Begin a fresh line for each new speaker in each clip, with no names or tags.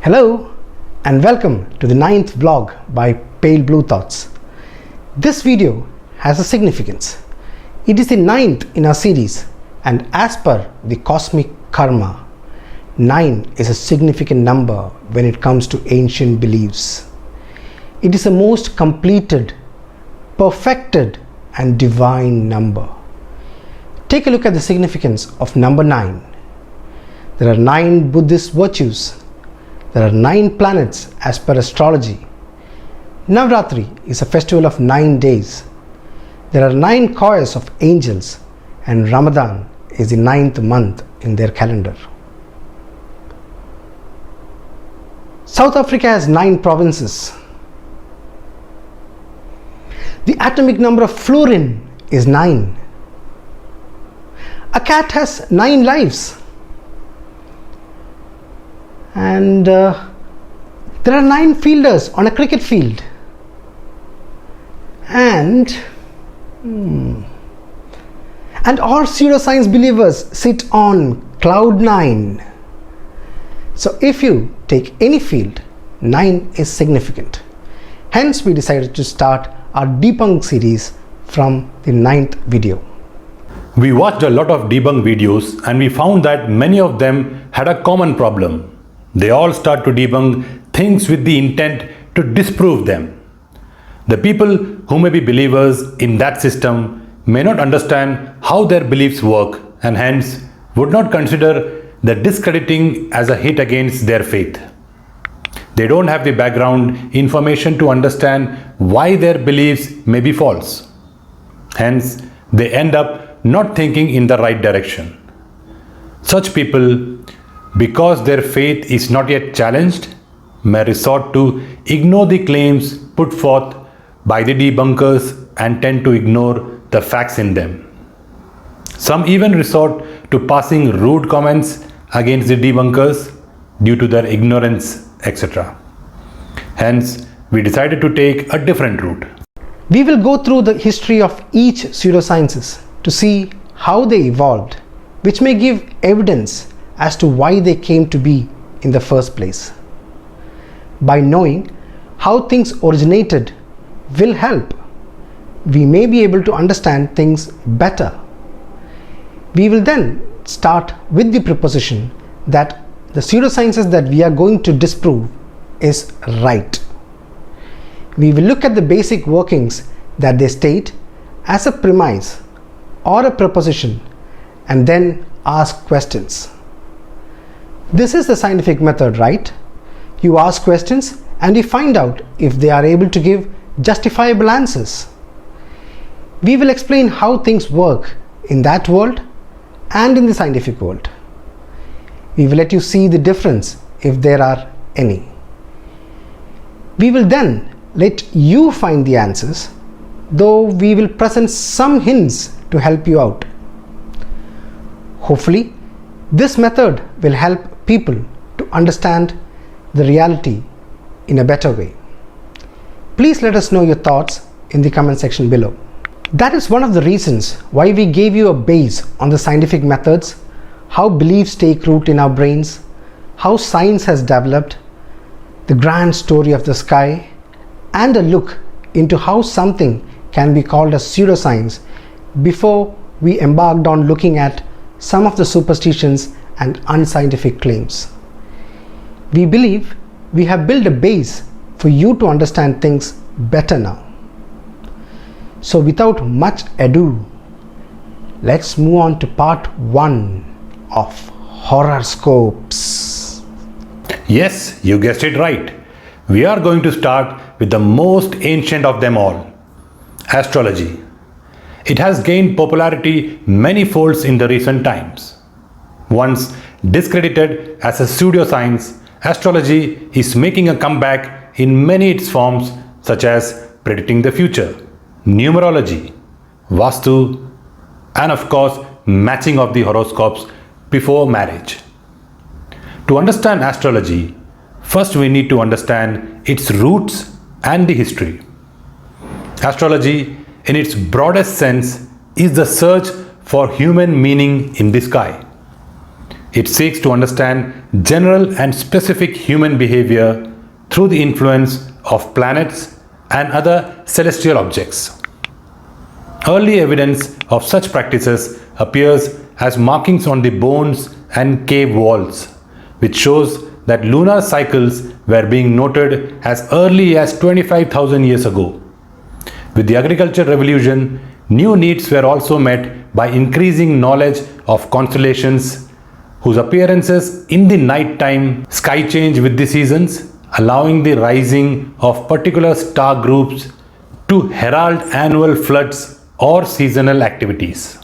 Hello and welcome to the 9th vlog by Pale Blue Thoughts. This video has a significance. It is the 9th in our series, and as per the cosmic karma, 9 is a significant number when it comes to ancient beliefs. It is the most completed, perfected and divine number. Take a look at the significance of number 9. There are 9 Buddhist virtues. There are 9 planets as per astrology. Navratri is a festival of 9 days. There are 9 choirs of angels, and Ramadan is the 9th month in their calendar. South Africa has 9 provinces. The atomic number of fluorine is 9. A cat has 9 lives. And there are 9 fielders on a cricket field. And all pseudoscience believers sit on cloud 9. So if you take any field, 9 is significant. Hence we decided to start our debunk series from the 9th video.
We watched a lot of debunk videos and we found that many of them had a common problem. They all start to debunk things with the intent to disprove them. The people who may be believers in that system may not understand how their beliefs work and hence would not consider the discrediting as a hit against their faith. They don't have the background information to understand why their beliefs may be false. Hence, they end up not thinking in the right direction. Such people, because their faith is not yet challenged, may resort to ignore the claims put forth by the debunkers and tend to ignore the facts in them. Some even resort to passing rude comments against the debunkers due to their ignorance, etc. Hence, we decided to take a different route.
We will go through the history of each pseudosciences to see how they evolved, which may give evidence as to why they came to be in the first place. By knowing how things originated will help. We may be able to understand things better. We will then start with the proposition that the pseudosciences that we are going to disprove is right. We will look at the basic workings that they state as a premise or a proposition and then ask questions. This is the scientific method, right? You ask questions and you find out if they are able to give justifiable answers. We will explain how things work in that world and in the scientific world. We will let you see the difference if there are any. We will then let you find the answers, though we will present some hints to help you out. Hopefully, this method will help people to understand the reality in a better way. Please let us know your thoughts in the comment section below. That is one of the reasons why we gave you a base on the scientific methods, how beliefs take root in our brains, how science has developed, the grand story of the sky, and a look into how something can be called a pseudoscience before we embarked on looking at some of the superstitions and unscientific claims. We believe we have built a base for you to understand things better now. So without much ado, let's move on to part 1 of Horoscopes.
Yes, you guessed it right. We are going to start with the most ancient of them all, astrology. It has gained popularity many folds in the recent times. Once discredited as a pseudoscience, astrology is making a comeback in many its forms such as predicting the future, numerology, Vastu, and of course matching of the horoscopes before marriage. To understand astrology, first we need to understand its roots and the history. Astrology, in its broadest sense, is the search for human meaning in the sky. It seeks to understand general and specific human behavior through the influence of planets and other celestial objects. Early evidence of such practices appears as markings on the bones and cave walls, which shows that lunar cycles were being noted as early as 25,000 years ago. With the agricultural revolution, new needs were also met by increasing knowledge of constellations whose appearances in the night time sky change with the seasons, allowing the rising of particular star groups to herald annual floods or seasonal activities.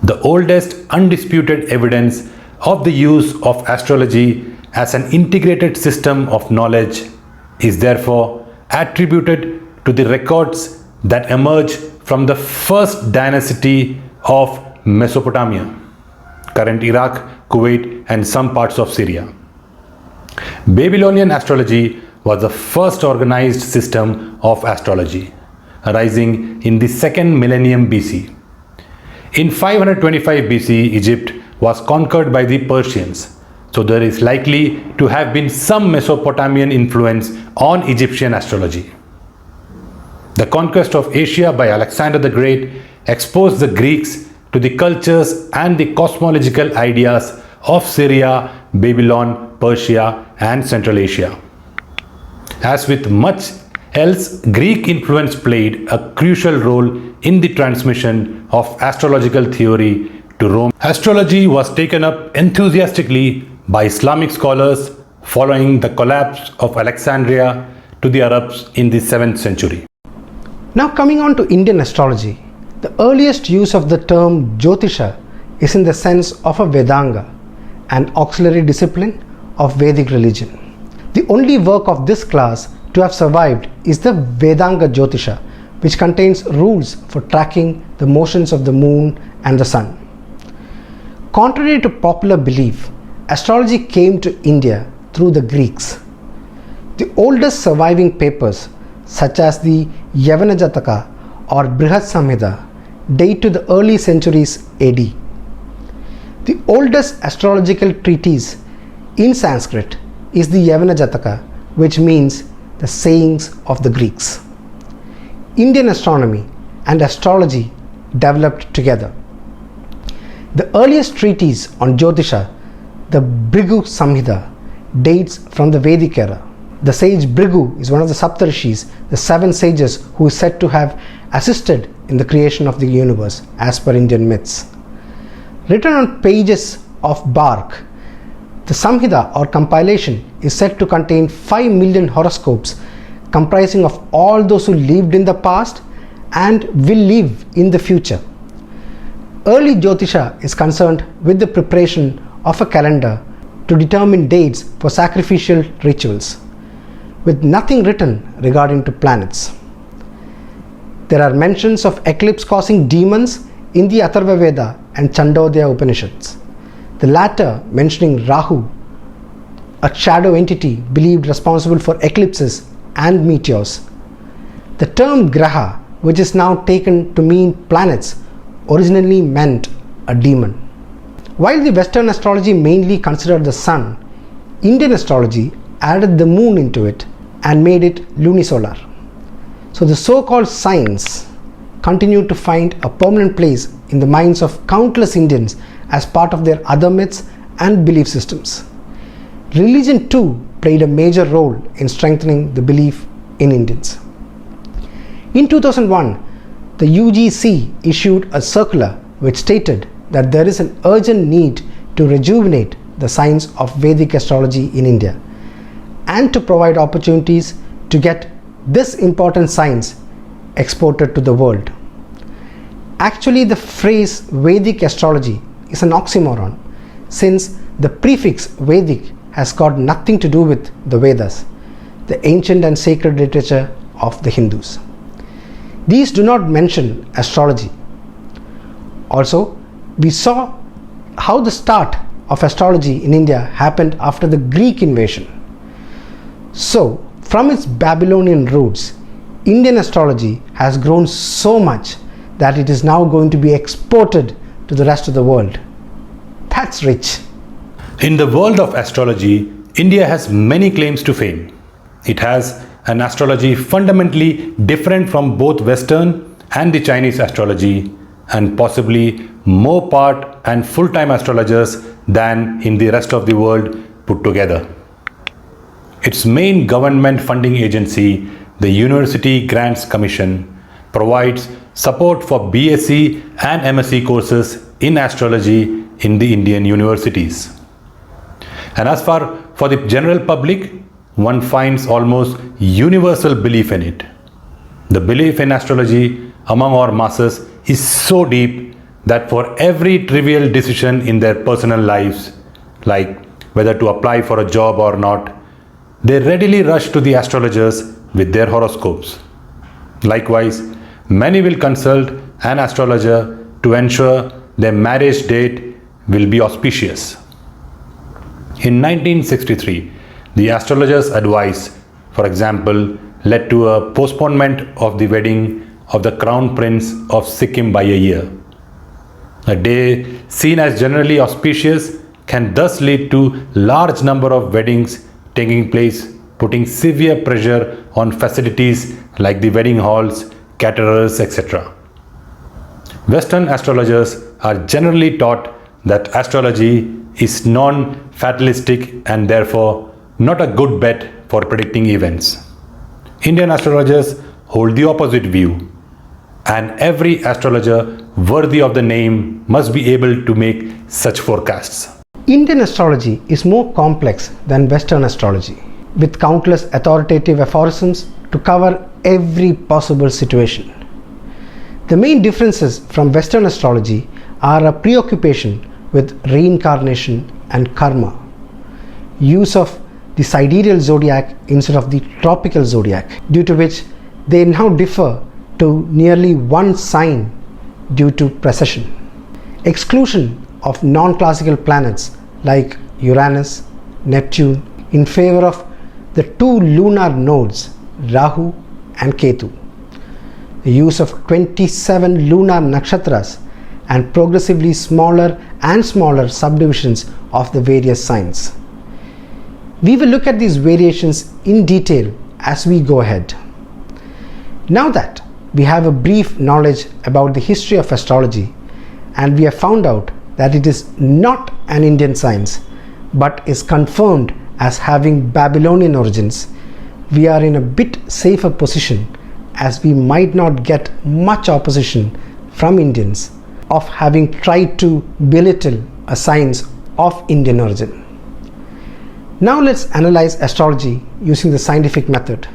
The oldest undisputed evidence of the use of astrology as an integrated system of knowledge is therefore attributed to the records that emerge from the first dynasty of Mesopotamia, current Iraq, Kuwait, and some parts of Syria. Babylonian astrology was the first organized system of astrology, arising in the 2nd millennium BC. In 525 BC, Egypt was conquered by the Persians, so there is likely to have been some Mesopotamian influence on Egyptian astrology. The conquest of Asia by Alexander the Great exposed the Greeks to the cultures and the cosmological ideas of Syria, Babylon, Persia, and Central Asia. As with much else, Greek influence played a crucial role in the transmission of astrological theory to Rome. Astrology was taken up enthusiastically by Islamic scholars following the collapse of Alexandria to the Arabs in the 7th century.
Now coming on to Indian astrology, the earliest use of the term Jyotisha is in the sense of a Vedanga, an auxiliary discipline of Vedic religion. The only work of this class to have survived is the Vedanga Jyotisha, which contains rules for tracking the motions of the moon and the sun. Contrary to popular belief, astrology came to India through the Greeks. The oldest surviving papers, such as the Yavana Jataka or Brihat Samhita, date to the early centuries AD. The oldest astrological treatise in Sanskrit is the Yavana Jataka, which means the sayings of the Greeks. Indian astronomy and astrology developed together. The earliest treatise on Jyotisha, the Bhrigu Samhita, dates from the Vedic era. The sage Bhrigu is one of the Saptarishis, the 7 sages who is said to have assisted in the creation of the universe as per Indian myths. Written on pages of bark, the Samhita or compilation is said to contain 5 million horoscopes comprising of all those who lived in the past and will live in the future. Early Jyotisha is concerned with the preparation of a calendar to determine dates for sacrificial rituals, with nothing written regarding to planets. There are mentions of eclipse causing demons in the Atharva Veda and Chandogya Upanishads, the latter mentioning Rahu, a shadow entity believed responsible for eclipses and meteors. The term Graha, which is now taken to mean planets, originally meant a demon. While the Western astrology mainly considered the sun, Indian astrology added the moon into it and made it lunisolar. So the so-called signs continued to find a permanent place in the minds of countless Indians as part of their other myths and belief systems. Religion too played a major role in strengthening the belief in Indians. In 2001, the UGC issued a circular which stated that there is an urgent need to rejuvenate the science of Vedic astrology in India and to provide opportunities to get this important science exported to the world. Actually, the phrase Vedic astrology is an oxymoron, since the prefix Vedic has got nothing to do with the Vedas, the ancient and sacred literature of the Hindus. These do not mention astrology. Also, we saw how the start of astrology in India happened after the Greek invasion. So, from its Babylonian roots, Indian astrology has grown so much that it is now going to be exported to the rest of the world. That's rich.
In the world of astrology, India has many claims to fame. It has an astrology fundamentally different from both Western and the Chinese astrology, and possibly more part and full-time astrologers than in the rest of the world put together. Its main government funding agency, the University Grants Commission, provides support for BSc and MSc courses in astrology in the Indian universities. And as far for the general public, one finds almost universal belief in it. The belief in astrology among our masses is so deep that for every trivial decision in their personal lives, like whether to apply for a job or not, they readily rush to the astrologers with their horoscopes. Likewise, many will consult an astrologer to ensure their marriage date will be auspicious. In 1963, the astrologer's advice, for example, led to a postponement of the wedding of the Crown Prince of Sikkim by a year. A day seen as generally auspicious can thus lead to large number of weddings taking place, putting severe pressure on facilities like the wedding halls, caterers, etc. Western astrologers are generally taught that astrology is non-fatalistic and therefore not a good bet for predicting events. Indian astrologers hold the opposite view, and every astrologer worthy of the name must be able to make such forecasts.
Indian astrology is more complex than Western astrology, with countless authoritative aphorisms to cover every possible situation. The main differences from Western astrology are a preoccupation with reincarnation and karma, use of the sidereal zodiac instead of the tropical zodiac, due to which they now differ to nearly one sign due to precession, exclusion of non-classical planets like Uranus, Neptune in favor of the two lunar nodes Rahu and Ketu, the use of 27 lunar nakshatras and progressively smaller and smaller subdivisions of the various signs. We will look at these variations in detail as we go ahead. Now that we have a brief knowledge about the history of astrology, and we have found out that it is not an Indian science but is confirmed as having Babylonian origins, we are in a bit safer position, as we might not get much opposition from Indians of having tried to belittle a science of Indian origin. Now let's analyze astrology using the scientific method.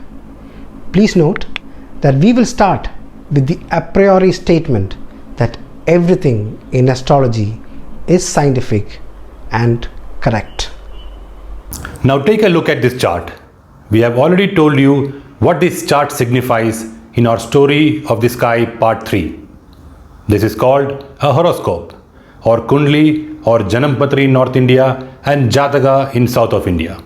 Please note that we will start with the a priori statement that everything in astrology is scientific and correct.
Now take a look at this chart. We have already told you what this chart signifies in our Story of the Sky Part 3. This is called a horoscope, or Kundli, or Janampatri in North India and Jataka in South of India.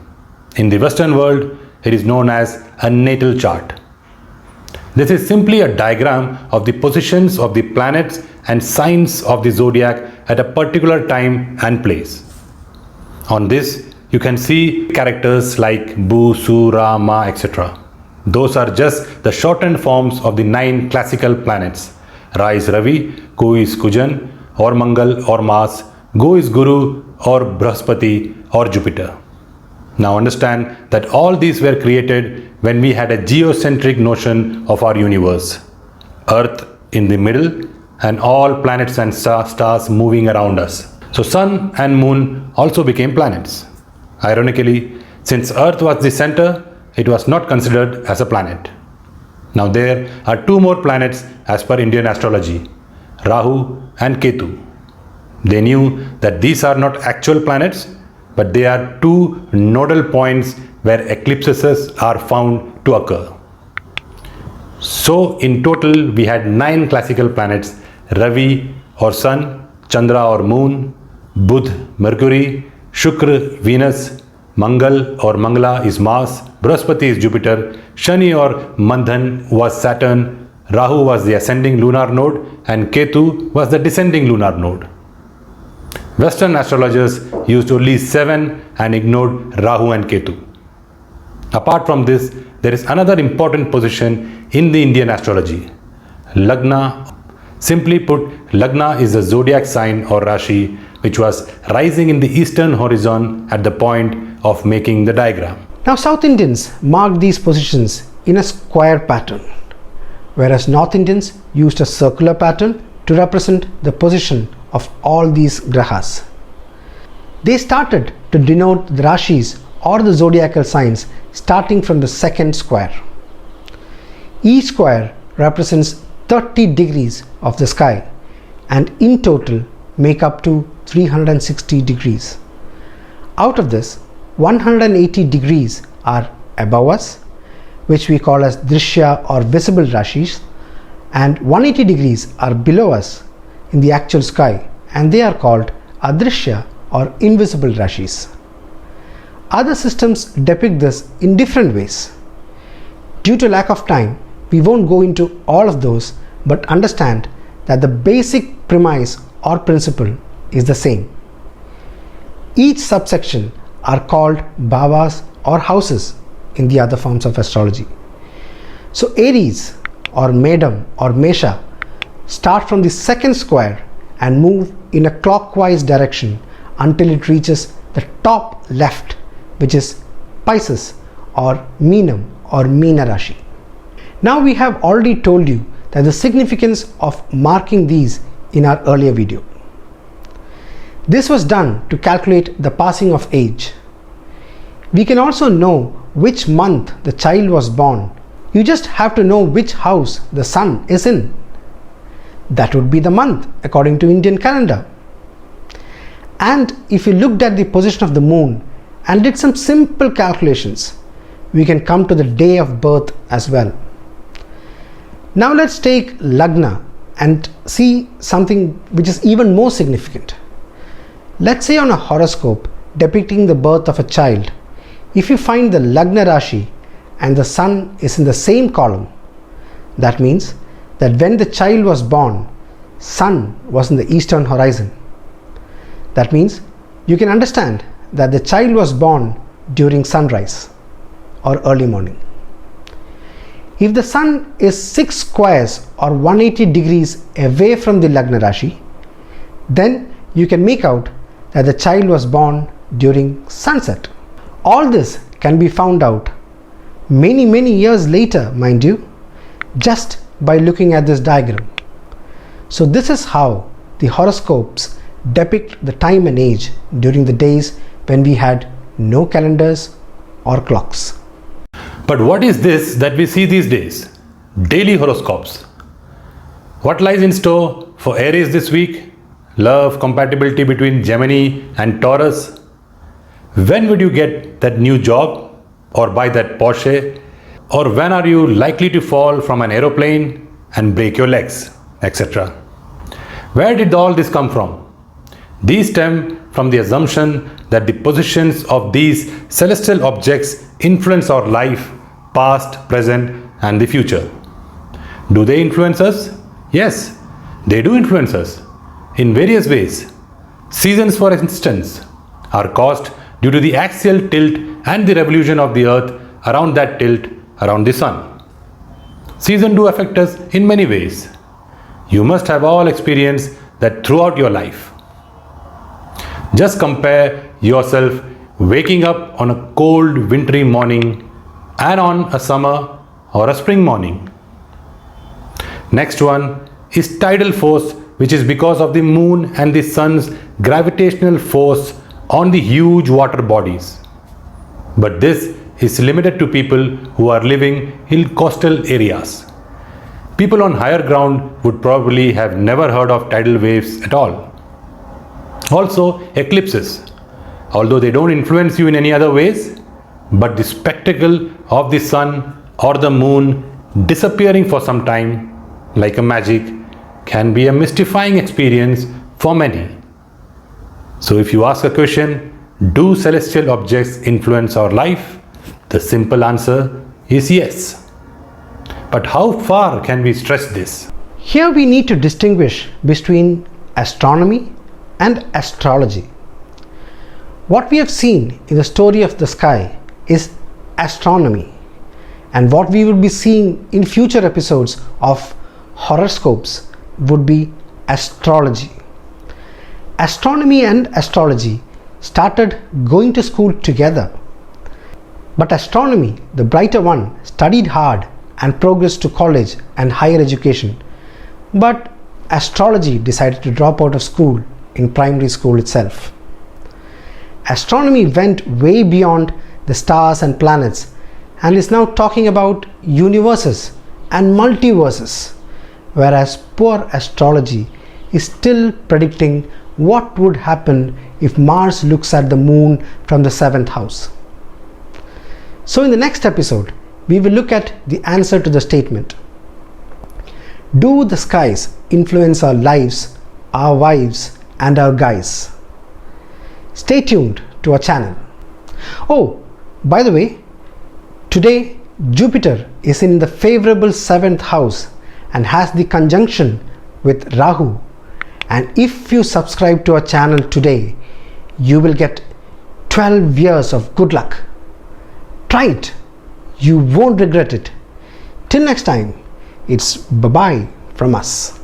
In the Western world, it is known as a natal chart. This is simply a diagram of the positions of the planets and signs of the zodiac at a particular time and place. On this, you can see characters like Bu, Su, Ra, Ma, etc. Those are just the shortened forms of the 9 classical planets. Ra is Ravi, Ku is Kujan or Mangal or Mars, Gu is Guru or Brahaspati or Jupiter. Now understand that all these were created when we had a geocentric notion of our universe. Earth in the middle and all planets and stars moving around us. So Sun and Moon also became planets. Ironically, since Earth was the center, it was not considered as a planet. Now there are 2 more planets as per Indian astrology, Rahu and Ketu. They knew that these are not actual planets, but they are 2 nodal points where eclipses are found to occur. So in total we had 9 classical planets: Ravi or Sun, Chandra or Moon, Budh, Mercury, Shukra, Venus, Mangal or Mangala is Mars, Brahaspati is Jupiter, Shani or Mandhan was Saturn, Rahu was the ascending lunar node and Ketu was the descending lunar node. Western astrologers used only 7 and ignored Rahu and Ketu. Apart from this, there is another important position in the Indian astrology, Lagna. Simply put, Lagna is the zodiac sign or Rashi which was rising in the eastern horizon at the point of making the diagram.
Now South Indians marked these positions in a square pattern, whereas North Indians used a circular pattern to represent the position of all these grahas. They started to denote the Rashis or the zodiacal signs starting from the second square. Each square represents 30 degrees of the sky and in total make up to 360 degrees. Out of this, 180 degrees are above us, which we call as Drishya or visible Rashis, and 180 degrees are below us in the actual sky, and they are called Adrishya or invisible Rashis. Other systems depict this in different ways. Due to lack of time, we won't go into all of those, but understand that the basic premise or principle is the same. Each subsection are called bhavas or houses in the other forms of astrology. So Aries or Medam or Mesha start from the second square and move in a clockwise direction until it reaches the top left, which is Pisces or Meenam or Meena Rashi. Now we have already told you that the significance of marking these in our earlier video. This was done to calculate the passing of age. We can also know which month the child was born. You just have to know which house the sun is in. That would be the month according to Indian calendar. And if you looked at the position of the moon and did some simple calculations, we can come to the day of birth as well. Now let's take Lagna and see something which is even more significant. Let's say on a horoscope depicting the birth of a child, if you find the Lagna Rashi and the sun is in the same column, that means that when the child was born, sun was in the eastern horizon. That means you can understand that the child was born during sunrise or early morning. If the sun is 6 squares or 180 degrees away from the Lagna Rashi, then you can make out that the child was born during sunset. All this can be found out many years later, mind you, just by looking at this diagram. So this is how the horoscopes depict the time and age during the days when we had no calendars or clocks.
But what is this that we see these days? Daily horoscopes. What lies in store for Aries this week? Love, compatibility between Gemini and Taurus. When would you get that new job or buy that Porsche? Or when are you likely to fall from an aeroplane and break your legs, etc. Where did all this come from? These stem from the assumption that the positions of these celestial objects influence our life, past, present, and the future. Do they influence us? Yes, they do influence us in various ways. Seasons, for instance, are caused due to the axial tilt and the revolution of the earth around that tilt around the sun. Seasons do affect us in many ways. You must have all experienced that throughout your life. Just compare yourself waking up on a cold wintry morning and on a summer or a spring morning. Next one is tidal force, which is because of the moon and the sun's gravitational force on the huge water bodies. But this is limited to people who are living in coastal areas. People on higher ground would probably have never heard of tidal waves at all. Also, eclipses, although they don't influence you in any other ways, but the spectacle of the sun or the moon disappearing for some time, like a magic, can be a mystifying experience for many. So if you ask a question, do celestial objects influence our life? The simple answer is yes. But how far can we stretch this?
Here we need to distinguish between astronomy and astrology. What we have seen in the story of the sky is astronomy, and what we will be seeing in future episodes of Horoscopes would be astrology. Astronomy and astrology started going to school together, but astronomy, the brighter one, studied hard and progressed to college and higher education, but astrology decided to drop out of school in primary school itself. Astronomy went way beyond the stars and planets and is now talking about universes and multiverses, whereas poor astrology is still predicting what would happen if Mars looks at the moon from the 7th house. So in the next episode, we will look at the answer to the statement: do the skies influence our lives, our wives, and our guys? Stay tuned to our channel. Oh, by the way, today Jupiter is in the favorable 7th house and has the conjunction with Rahu. And if you subscribe to our channel today, you will get 12 years of good luck. Try it. You won't regret it. Till next time, it's bye-bye from us.